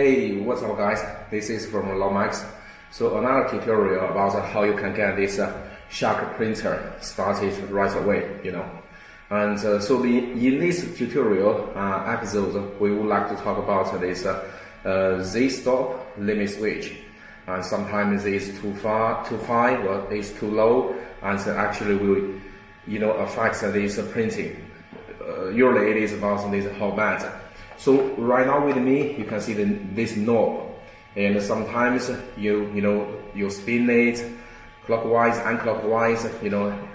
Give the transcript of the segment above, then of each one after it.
Hey, what's up guys? This is from LOTMAXX. So another tutorial about how you can get this shark printer started right away, And in this tutorial episode, we would like to talk about this Z-stop limit switch. And sometimes it's too high or it's too low, and actually will affect this printing. Usually it is about this whole band. So right now with me, you can see this knob, and sometimes you spin it clockwise and clockwise.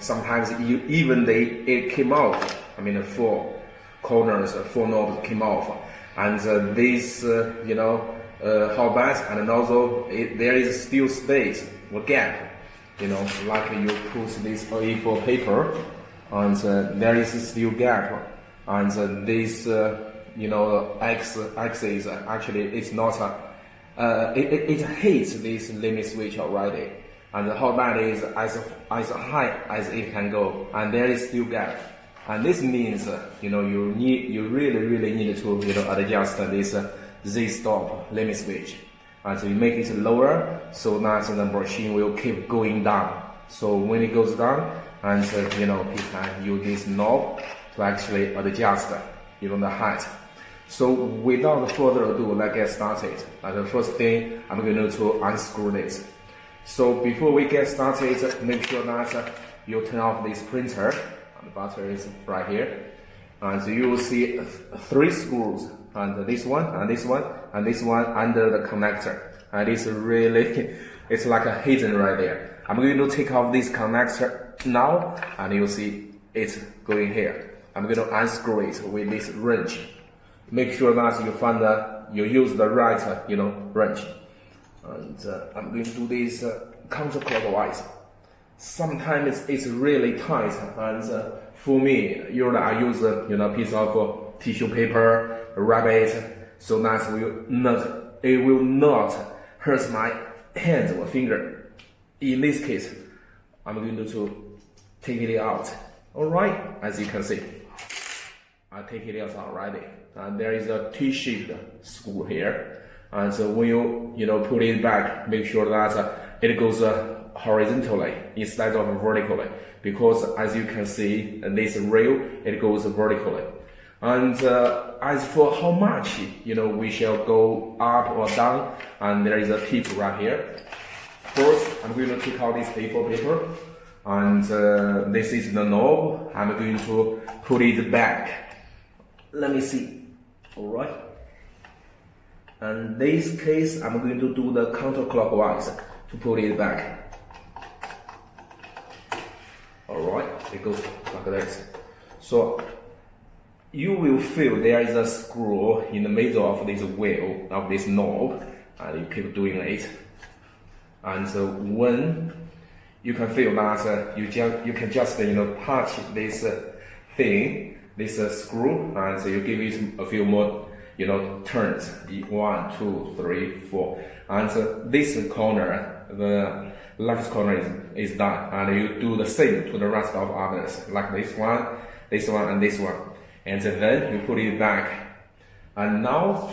Sometimes it came off. I mean, four corners, four knobs came off, and this hot band, and also there is still space or gap. Like you put this A4 paper, and there is still gap, and this. Axis actually it's not it hits this limit switch already, and the hot band is as high as it can go, and there is still gap, and this means you really need to adjust this Z-stop limit switch, and so you make it lower so that the machine will keep going down. So when it goes down, and you can use this knob to actually adjust the height. So without further ado, let's get started. The first thing, I'm going to unscrew this. So before we get started, make sure that you turn off this printer. And the battery is right here. And so you will see 3 screws, and this one, and this one, and this one under the connector. And it's like a hidden right there. I'm going to take off this connector now, and you'll see it's going here. I'm going to unscrew it with this wrench. Make sure that you use the right wrench. And I'm going to do this counterclockwise. Sometimes it's really tight, and for me, usually I use a piece of tissue paper, wrap it, so that it will not hurt my hands or finger. In this case, I'm going to take it out. Alright, as you can see, I take it out already. And there is a T-shaped screw here, and so when you put it back, make sure that it goes horizontally instead of vertically, because as you can see, this rail, it goes vertically. And as for how much we shall go up or down, and there is a tip right here. First, I'm going to take out this A4 paper, and this is the knob. I'm going to put it back. Let me see. Alright. And this case, I'm going to do the counterclockwise to put it back. Alright, it goes like this. So you will feel there is a screw in the middle of this wheel, of this knob, and you keep doing it. And so when you can feel that you can just touch this thing, this screw, and so you give it a few more turns. 1, 2, 3, 4, and so this corner, the left corner is done, and you do the same to the rest of others, like this one, and this one, and then you put it back. And now,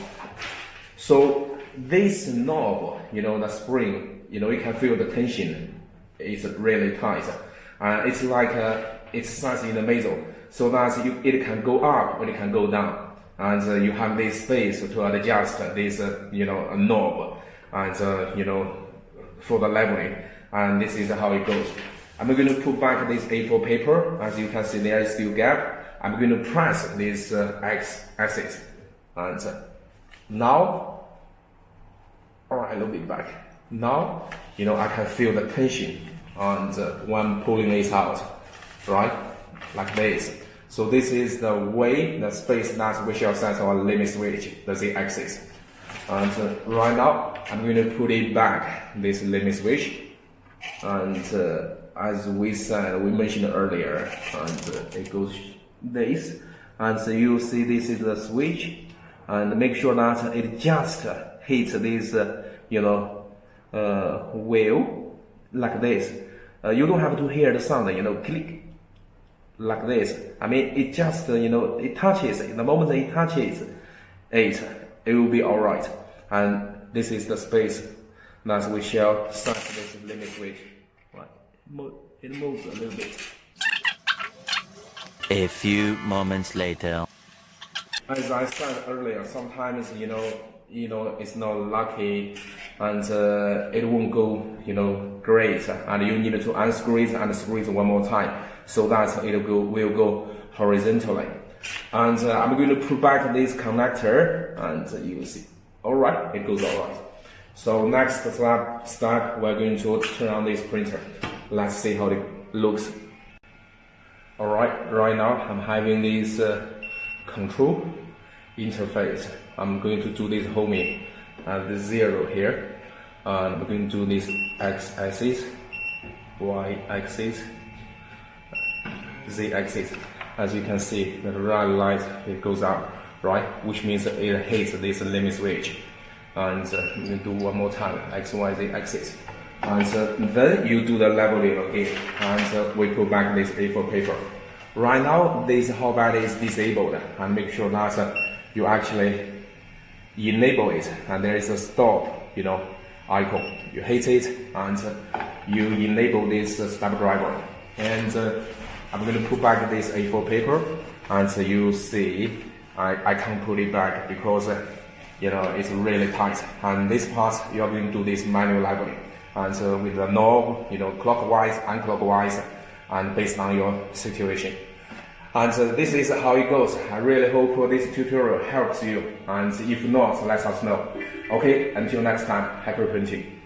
so this knob, the spring, you can feel the tension. It's really tight, and it's like it's set in the middle, so that it can go up or it can go down, and you have this space to adjust this knob, and for the leveling. And this is how it goes. I'm going to put back this A4 paper. As you can see, there is still gap. I'm going to press this axis, and now, alright, a little bit back. Now, I can feel the tension, and when pulling it out, right, like this. So this is the way, the space that we shall set our limit switch, the Z-axis. And right now, I'm going to put it back, this limit switch. And as we mentioned earlier, and it goes this. And so you see this is the switch, and make sure that it just hits this, wheel like this. You don't have to hear the sound, click like this. I mean, it just, it touches. The moment it touches it will be alright. and this is the space that we shall set this limit switch. Right, it moves a little bit. A few moments later. As I said earlier, sometimes it's not lucky, and it won't go great, and you need to unscrew it and screw it one more time so that it will go horizontally. And I'm going to put back this connector, and you will see. All right, it goes all right. So next step, we're going to turn on this printer. Let's see how it looks. All right now I'm having this control interface. I'm going to do this homing at the 0 here, and I'm going to do this x-axis, y-axis, z-axis. As you can see, the red light it goes up, right? Which means it hits this limit switch. And you do one more time, x, y, z axis. And then you do the leveling again, and we put back this A4 paper. Right now, this hotbed is disabled, and make sure that you actually enable it, and there is a stop, icon. You hit it, and you enable this step driver. And I'm going to put back this A4 paper, and you see I can't put it back because it's really tight. And this part you are going to do this manual leveling, and with the knob, clockwise and clockwise, and based on your situation. And this is how it goes. I really hope this tutorial helps you, and if not, let us know. Okay, until next time, happy printing.